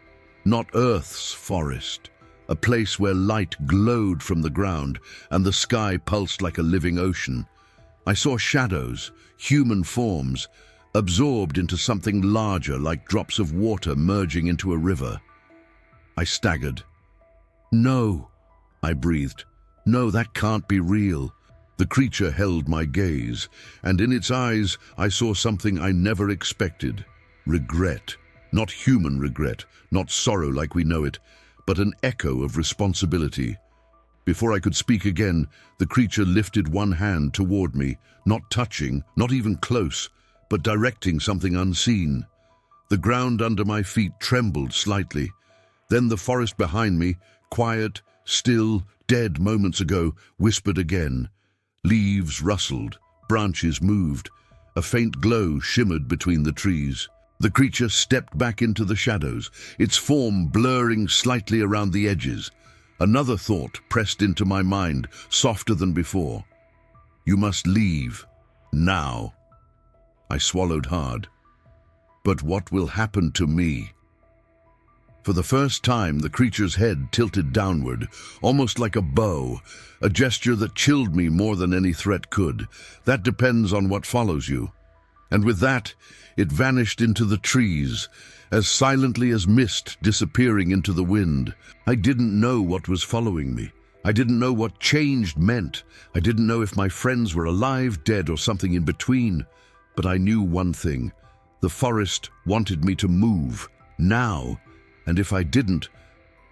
not Earth's forest. A place where light glowed from the ground and the sky pulsed like a living ocean. I saw shadows, human forms, absorbed into something larger like drops of water merging into a river. I staggered. "No," I breathed. "No, that can't be real." The creature held my gaze, and in its eyes I saw something I never expected. Regret. Not human regret, not sorrow like we know it, but an echo of responsibility. Before I could speak again, the creature lifted one hand toward me, not touching, not even close, but directing something unseen. The ground under my feet trembled slightly. Then the forest behind me, quiet, still, dead moments ago, whispered again. Leaves rustled, branches moved. A faint glow shimmered between the trees. The creature stepped back into the shadows, its form blurring slightly around the edges. Another thought pressed into my mind, softer than before. "You must leave. Now." I swallowed hard. But what will happen to me? For the first time, the creature's head tilted downward, almost like a bow, a gesture that chilled me more than any threat could. That depends on what follows you. And with that, it vanished into the trees, as silently as mist disappearing into the wind. I didn't know what was following me. I didn't know what changed meant. I didn't know if my friends were alive, dead, or something in between. But I knew one thing. The forest wanted me to move, now. And if I didn't,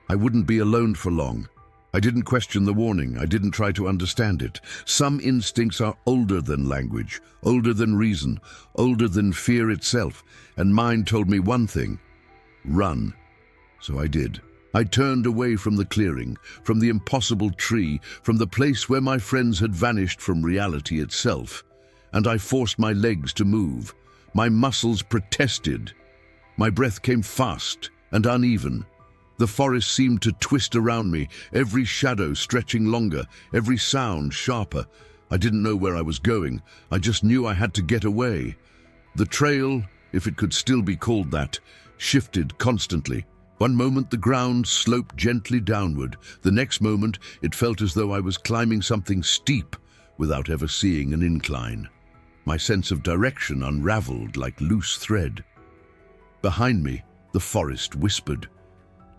I wouldn't be alone for long. I didn't question the warning. I didn't try to understand it. Some instincts are older than language, older than reason, older than fear itself. And mine told me one thing: run. So I did. I turned away from the clearing, from the impossible tree, from the place where my friends had vanished from reality itself. And I forced my legs to move. My muscles protested. My breath came fast and uneven. The forest seemed to twist around me, every shadow stretching longer, every sound sharper. I didn't know where I was going. I just knew I had to get away. The trail, if it could still be called that, shifted constantly. One moment the ground sloped gently downward. The next moment it felt as though I was climbing something steep without ever seeing an incline. My sense of direction unraveled like loose thread. Behind me, the forest whispered.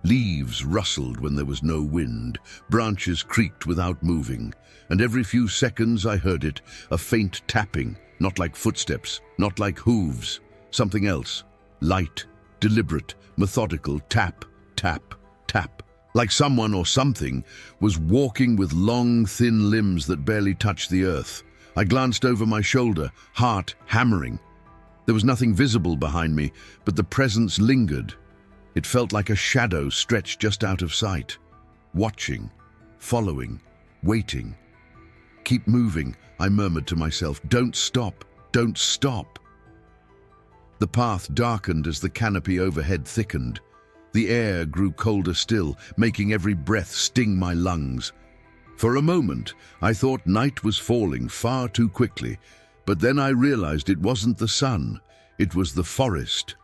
Leaves rustled when there was no wind, branches creaked without moving, and every few seconds I heard it, a faint tapping, not like footsteps, not like hooves, something else, light, deliberate, methodical, tap, tap, tap, like someone or something was walking with long, thin limbs that barely touched the earth. I glanced over my shoulder, heart hammering. There was nothing visible behind me, but the presence lingered. It felt like a shadow stretched just out of sight. Watching, following, waiting. Keep moving, I murmured to myself. Don't stop, don't stop. The path darkened as the canopy overhead thickened. The air grew colder still, making every breath sting my lungs. For a moment, I thought night was falling far too quickly, but then I realized it wasn't the sun, it was the forest.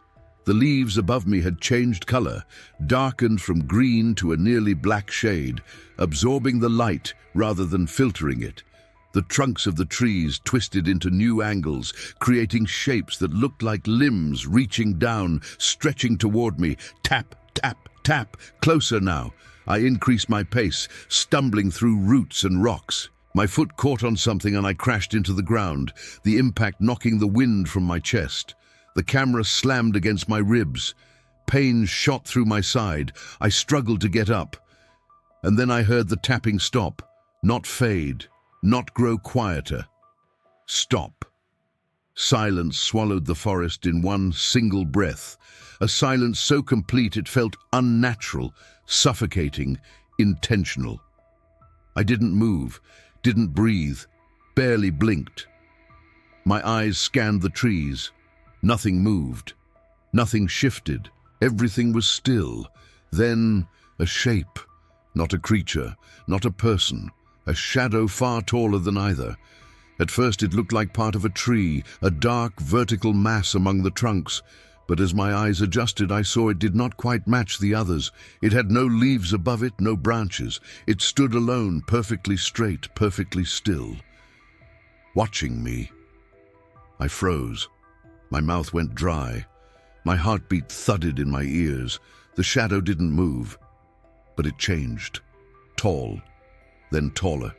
The leaves above me had changed color, darkened from green to a nearly black shade, absorbing the light rather than filtering it. The trunks of the trees twisted into new angles, creating shapes that looked like limbs reaching down, stretching toward me. Tap, tap, tap, closer now. I increased my pace, stumbling through roots and rocks. My foot caught on something and I crashed into the ground, the impact knocking the wind from my chest. The camera slammed against my ribs. Pain shot through my side. I struggled to get up. And then I heard the tapping stop, not fade, not grow quieter. Stop. Silence swallowed the forest in one single breath, a silence so complete it felt unnatural, suffocating, intentional. I didn't move, didn't breathe, barely blinked. My eyes scanned the trees. Nothing moved. Nothing shifted. Everything was still. Then a shape, not a creature, not a person, a shadow far taller than either. At first it looked like part of a tree, a dark vertical mass among the trunks. But as my eyes adjusted, I saw it did not quite match the others. It had no leaves above it, no branches. It stood alone, perfectly straight, perfectly still. Watching me. I froze. My mouth went dry. My heartbeat thudded in my ears. The shadow didn't move, but it changed. Tall, then taller,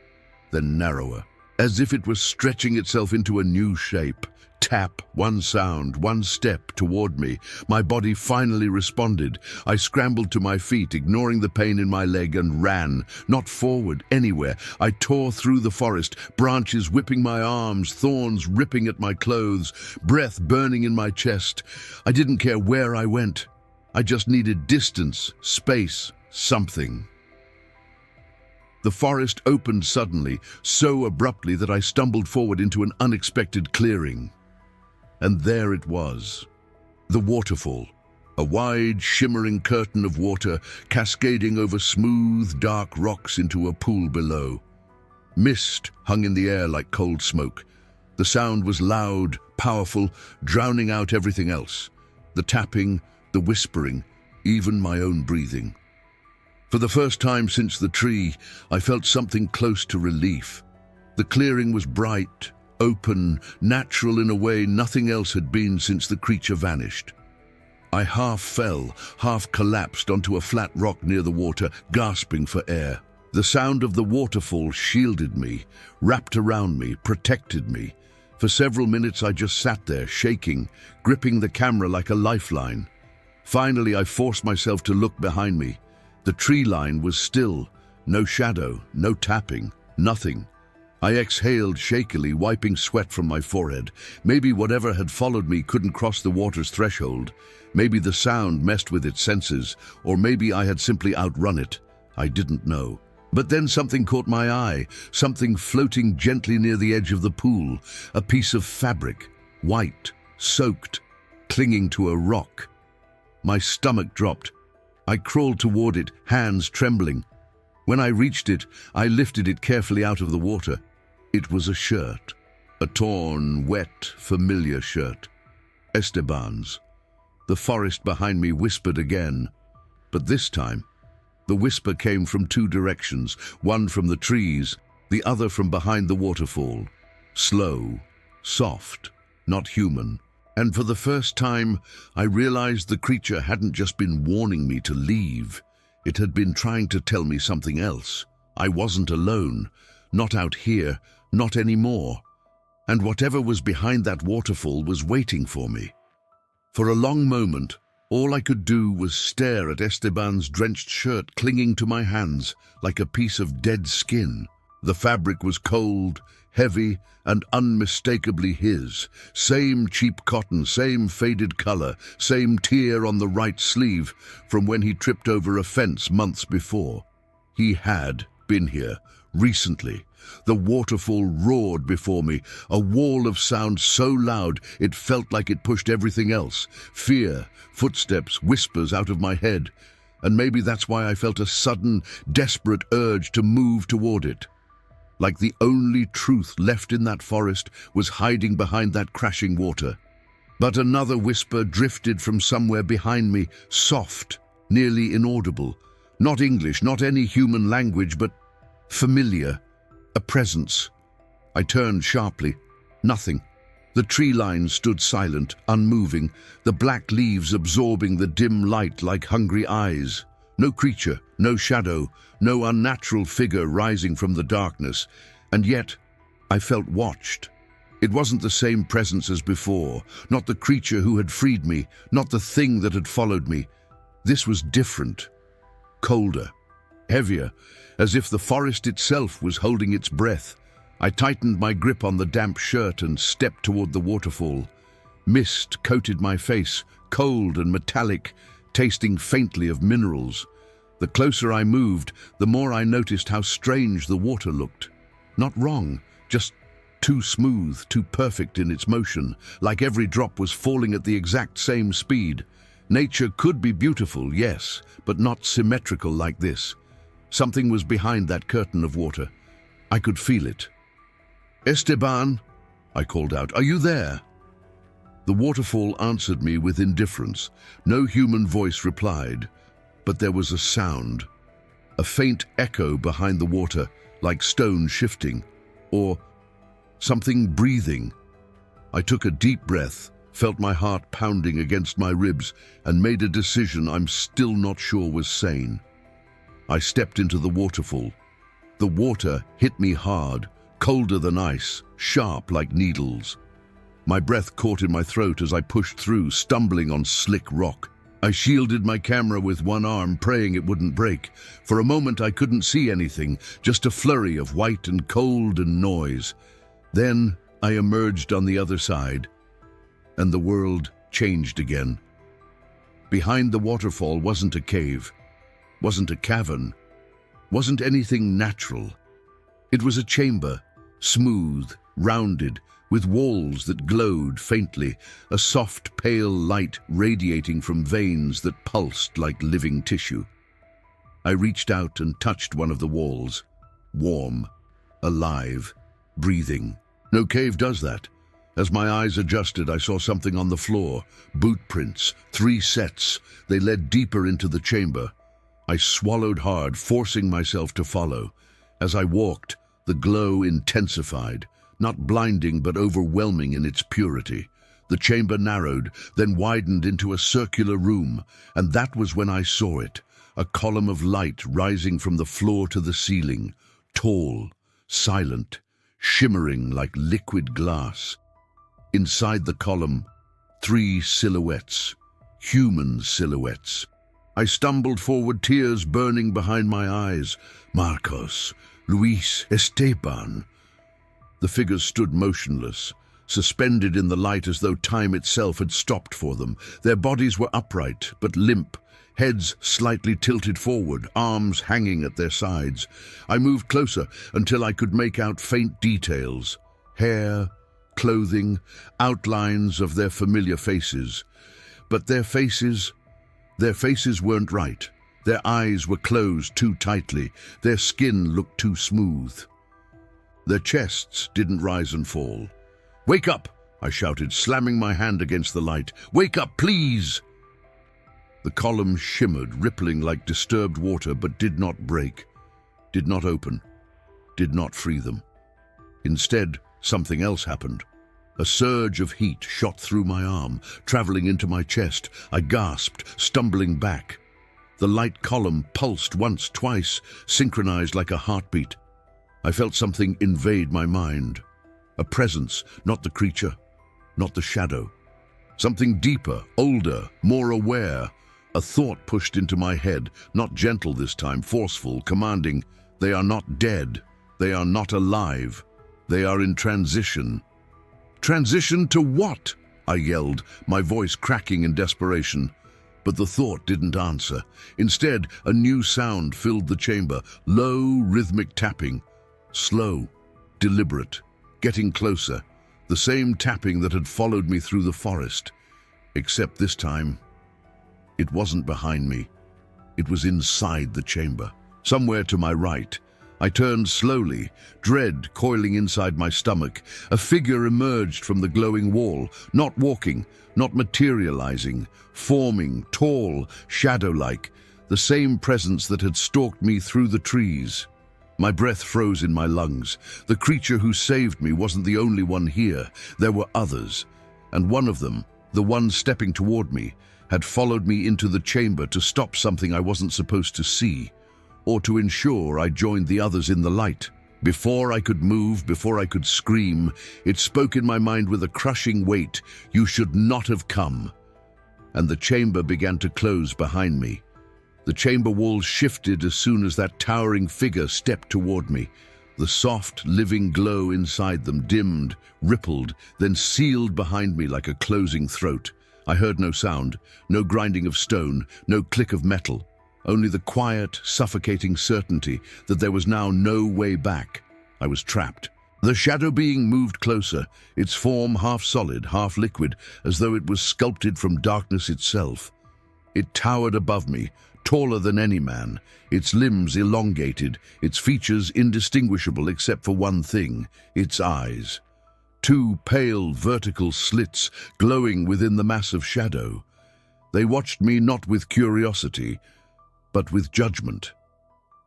then narrower, as if it was stretching itself into a new shape. Tap, one sound, one step toward me. My body finally responded. I scrambled to my feet, ignoring the pain in my leg, and ran, not forward, anywhere. I tore through the forest, branches whipping my arms, thorns ripping at my clothes, breath burning in my chest. I didn't care where I went. I just needed distance, space, something. The forest opened suddenly, so abruptly that I stumbled forward into an unexpected clearing. And there it was, the waterfall, a wide, shimmering curtain of water cascading over smooth, dark rocks into a pool below. Mist hung in the air like cold smoke. The sound was loud, powerful, drowning out everything else. The tapping, the whispering, even my own breathing. For the first time since the tree, I felt something close to relief. The clearing was bright, open, natural in a way nothing else had been since the creature vanished. I half fell, half collapsed onto a flat rock near the water, gasping for air. The sound of the waterfall shielded me, wrapped around me, protected me. For several minutes I just sat there, shaking, gripping the camera like a lifeline. Finally, I forced myself to look behind me. The tree line was still, no shadow, no tapping, nothing. I exhaled shakily, wiping sweat from my forehead. Maybe whatever had followed me couldn't cross the water's threshold. Maybe the sound messed with its senses, or maybe I had simply outrun it. I didn't know. But then something caught my eye, something floating gently near the edge of the pool, a piece of fabric, white, soaked, clinging to a rock. My stomach dropped. I crawled toward it, hands trembling. When I reached it, I lifted it carefully out of the water. It was a shirt, a torn, wet, familiar shirt. Esteban's. The forest behind me whispered again. But this time, the whisper came from two directions, one from the trees, the other from behind the waterfall. Slow, soft, not human. And for the first time, I realized the creature hadn't just been warning me to leave. It had been trying to tell me something else. I wasn't alone. Not out here, not anymore. And whatever was behind that waterfall was waiting for me. For a long moment, all I could do was stare at Esteban's drenched shirt clinging to my hands like a piece of dead skin. The fabric was cold, heavy, and unmistakably his. Same cheap cotton, same faded color, same tear on the right sleeve from when he tripped over a fence months before. He had been here recently. The waterfall roared before me, a wall of sound so loud it felt like it pushed everything else. Fear, footsteps, whispers out of my head. And maybe that's why I felt a sudden, desperate urge to move toward it. Like the only truth left in that forest was hiding behind that crashing water. But another whisper drifted from somewhere behind me, soft, nearly inaudible. Not English, not any human language, but familiar. A presence. I turned sharply. Nothing. The tree line stood silent, unmoving, the black leaves absorbing the dim light like hungry eyes. No creature, no shadow, no unnatural figure rising from the darkness, and yet I felt watched. It wasn't the same presence as before, not the creature who had freed me, not the thing that had followed me. This was different, colder, heavier, as if the forest itself was holding its breath. I tightened my grip on the damp shirt and stepped toward the waterfall. Mist coated my face, cold and metallic, tasting faintly of minerals. The closer I moved, the more I noticed how strange the water looked. Not wrong, just too smooth, too perfect in its motion, like every drop was falling at the exact same speed. Nature could be beautiful, yes, but not symmetrical like this. Something was behind that curtain of water. I could feel it. "Esteban," I called out, "are you there?" The waterfall answered me with indifference. No human voice replied, but there was a sound, a faint echo behind the water, like stone shifting, or something breathing. I took a deep breath, felt my heart pounding against my ribs, and made a decision I'm still not sure was sane. I stepped into the waterfall. The water hit me hard, colder than ice, sharp like needles. My breath caught in my throat as I pushed through, stumbling on slick rock. I shielded my camera with one arm, praying it wouldn't break. For a moment I couldn't see anything, just a flurry of white and cold and noise. Then I emerged on the other side, and the world changed again. Behind the waterfall wasn't a cave, wasn't a cavern, wasn't anything natural. It was a chamber, smooth, rounded, with walls that glowed faintly, a soft, pale light radiating from veins that pulsed like living tissue. I reached out and touched one of the walls. Warm, alive, breathing. No cave does that. As my eyes adjusted, I saw something on the floor. Boot prints, 3 sets. They led deeper into the chamber. I swallowed hard, forcing myself to follow. As I walked, the glow intensified, not blinding but overwhelming in its purity. The chamber narrowed, then widened into a circular room, and that was when I saw it, a column of light rising from the floor to the ceiling, tall, silent, shimmering like liquid glass. Inside the column, 3 silhouettes, human silhouettes. I stumbled forward, tears burning behind my eyes. Marcos, Luis, Esteban. The figures stood motionless, suspended in the light as though time itself had stopped for them. Their bodies were upright, but limp, heads slightly tilted forward, arms hanging at their sides. I moved closer until I could make out faint details. Hair, clothing, outlines of their familiar faces. But their faces weren't right. Their eyes were closed too tightly. Their skin looked too smooth. Their chests didn't rise and fall. "Wake up!" I shouted, slamming my hand against the light. "Wake up, please!" The column shimmered, rippling like disturbed water, but did not break, did not open, did not free them. Instead, something else happened. A surge of heat shot through my arm, traveling into my chest. I gasped, stumbling back. The light column pulsed once, twice, synchronized like a heartbeat. I felt something invade my mind. A presence, not the creature, not the shadow. Something deeper, older, more aware. A thought pushed into my head, not gentle this time, forceful, commanding. They are not dead. They are not alive. They are in transition. Transition to what? I yelled, my voice cracking in desperation. But the thought didn't answer. Instead, a new sound filled the chamber, low, rhythmic tapping. Slow, deliberate, getting closer. The same tapping that had followed me through the forest. Except this time, it wasn't behind me. It was inside the chamber, somewhere to my right. I turned slowly, dread coiling inside my stomach. A figure emerged from the glowing wall, not walking, not materializing, forming, tall, shadow-like, the same presence that had stalked me through the trees. My breath froze in my lungs. The creature who saved me wasn't the only one here. There were others, and one of them, the one stepping toward me, had followed me into the chamber to stop something I wasn't supposed to see, or to ensure I joined the others in the light. Before I could move, before I could scream, it spoke in my mind with a crushing weight. You should not have come. And the chamber began to close behind me. The chamber walls shifted as soon as that towering figure stepped toward me. The soft, living glow inside them dimmed, rippled, then sealed behind me like a closing throat. I heard no sound, no grinding of stone, no click of metal. Only the quiet, suffocating certainty that there was now no way back. I was trapped. The shadow being moved closer, its form half solid, half liquid, as though it was sculpted from darkness itself. It towered above me, taller than any man, its limbs elongated, its features indistinguishable except for one thing, its eyes. Two pale, vertical slits glowing within the mass of shadow. They watched me not with curiosity, but with judgment.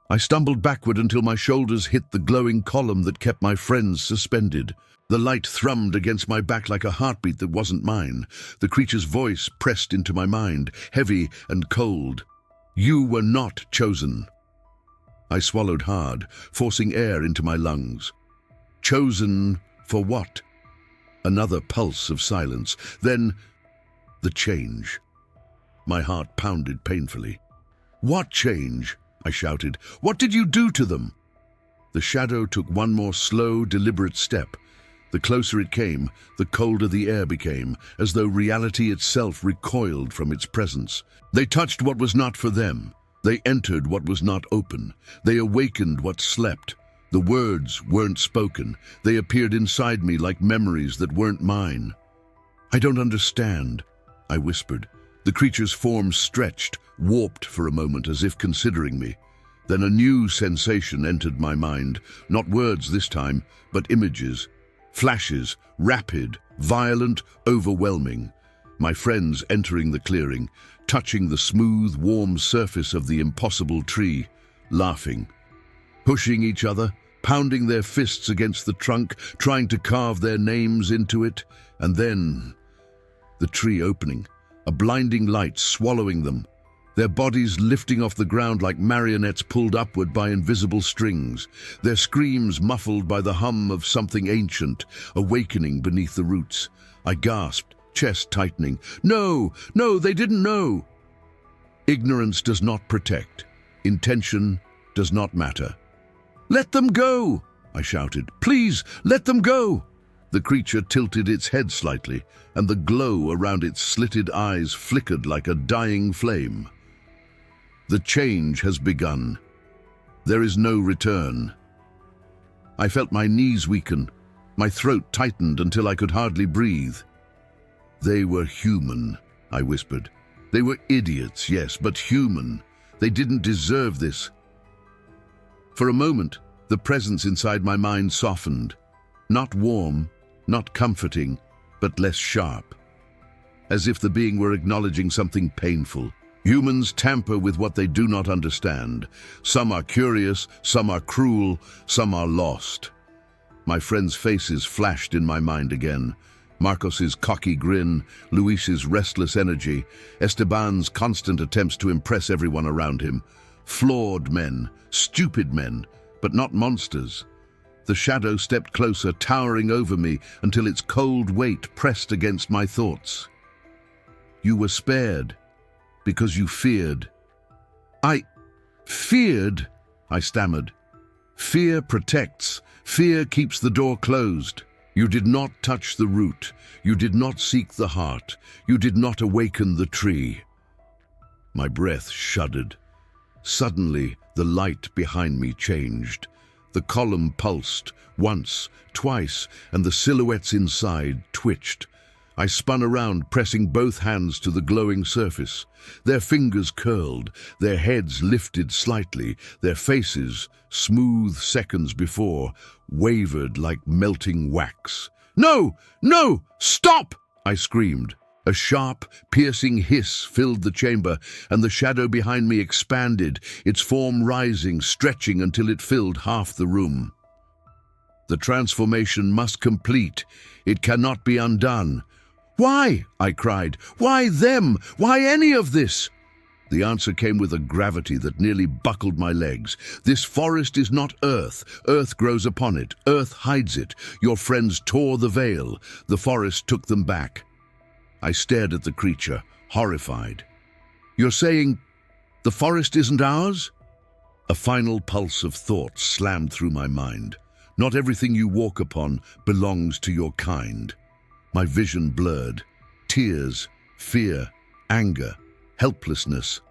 I stumbled backward until my shoulders hit the glowing column that kept my friends suspended. The light thrummed against my back like a heartbeat that wasn't mine. The creature's voice pressed into my mind, heavy and cold. You were not chosen. I swallowed hard, forcing air into my lungs. Chosen for what? Another pulse of silence. Then, the change. My heart pounded painfully. What change? I shouted. What did you do to them? The shadow took one more slow, deliberate step. The closer it came, the colder the air became, as though reality itself recoiled from its presence. They touched what was not for them. They entered what was not open. They awakened what slept. The words weren't spoken. They appeared inside me like memories that weren't mine. I don't understand, I whispered. The creature's form stretched, warped for a moment as if considering me. Then a new sensation entered my mind, not words this time, but images. Flashes, rapid, violent, overwhelming. My friends entering the clearing, touching the smooth, warm surface of the impossible tree, laughing. Pushing each other, pounding their fists against the trunk, trying to carve their names into it, and then the tree opening, a blinding light swallowing them, their bodies lifting off the ground like marionettes pulled upward by invisible strings, their screams muffled by the hum of something ancient, awakening beneath the roots. I gasped, chest tightening. No, no, they didn't know. Ignorance does not protect. Intention does not matter. Let them go, I shouted. Please, let them go. The creature tilted its head slightly, and the glow around its slitted eyes flickered like a dying flame. The change has begun. There is no return. I felt my knees weaken, my throat tightened until I could hardly breathe. They were human, I whispered. They were idiots, yes, but human. They didn't deserve this. For a moment, the presence inside my mind softened. Not warm, not comforting, but less sharp. As if the being were acknowledging something painful, Humans tamper with what they do not understand. Some are curious, some are cruel, some are lost. My friends' faces flashed in my mind again. Marcos's cocky grin, Luis's restless energy, Esteban's constant attempts to impress everyone around him. Flawed men, stupid men, but not monsters. The shadow stepped closer, towering over me until its cold weight pressed against my thoughts. You were spared because you feared. I feared, I stammered. Fear protects. Fear keeps the door closed. You did not touch the root. You did not seek the heart. You did not awaken the tree. My breath shuddered. Suddenly, the light behind me changed. The column pulsed, once, twice, and the silhouettes inside twitched. I spun around, pressing both hands to the glowing surface. Their fingers curled, their heads lifted slightly, their faces, smooth seconds before, wavered like melting wax. "No! No! Stop!" I screamed. A sharp, piercing hiss filled the chamber, and the shadow behind me expanded, its form rising, stretching until it filled half the room. The transformation must complete. It cannot be undone. "Why?" I cried. "Why them? Why any of this?" The answer came with a gravity that nearly buckled my legs. This forest is not Earth. Earth grows upon it. Earth hides it. Your friends tore the veil. The forest took them back. I stared at the creature, horrified. "You're saying the forest isn't ours?" A final pulse of thought slammed through my mind. Not everything you walk upon belongs to your kind. My vision blurred. Tears, fear, anger, helplessness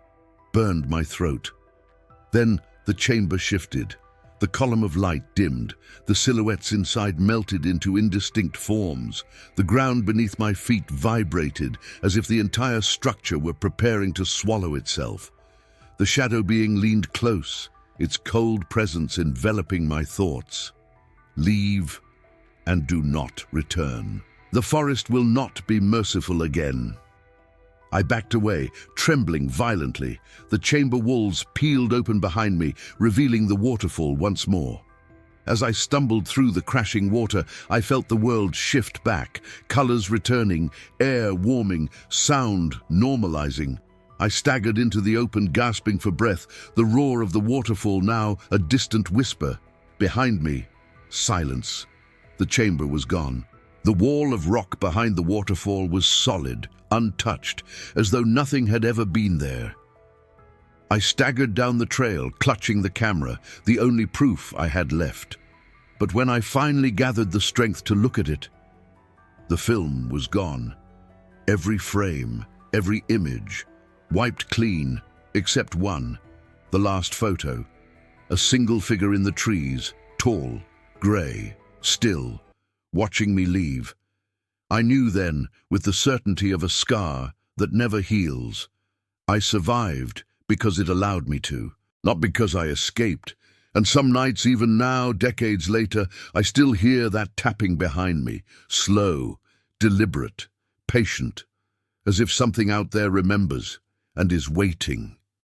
burned my throat. Then the chamber shifted. The column of light dimmed. The silhouettes inside melted into indistinct forms. The ground beneath my feet vibrated as if the entire structure were preparing to swallow itself. The shadow being leaned close, its cold presence enveloping my thoughts. Leave and do not return. The forest will not be merciful again. I backed away, trembling violently. The chamber walls peeled open behind me, revealing the waterfall once more. As I stumbled through the crashing water, I felt the world shift back, colors returning, air warming, sound normalizing. I staggered into the open, gasping for breath, the roar of the waterfall now a distant whisper. Behind me, silence. The chamber was gone. The wall of rock behind the waterfall was solid, untouched, as though nothing had ever been there. I staggered down the trail, clutching the camera, the only proof I had left. But when I finally gathered the strength to look at it, the film was gone. Every frame, every image, wiped clean, except one, the last photo. A single figure in the trees, tall, grey, still, watching me leave. I knew then, with the certainty of a scar that never heals, I survived because it allowed me to, not because I escaped. And some nights, even now, decades later, I still hear that tapping behind me, slow, deliberate, patient, as if something out there remembers and is waiting.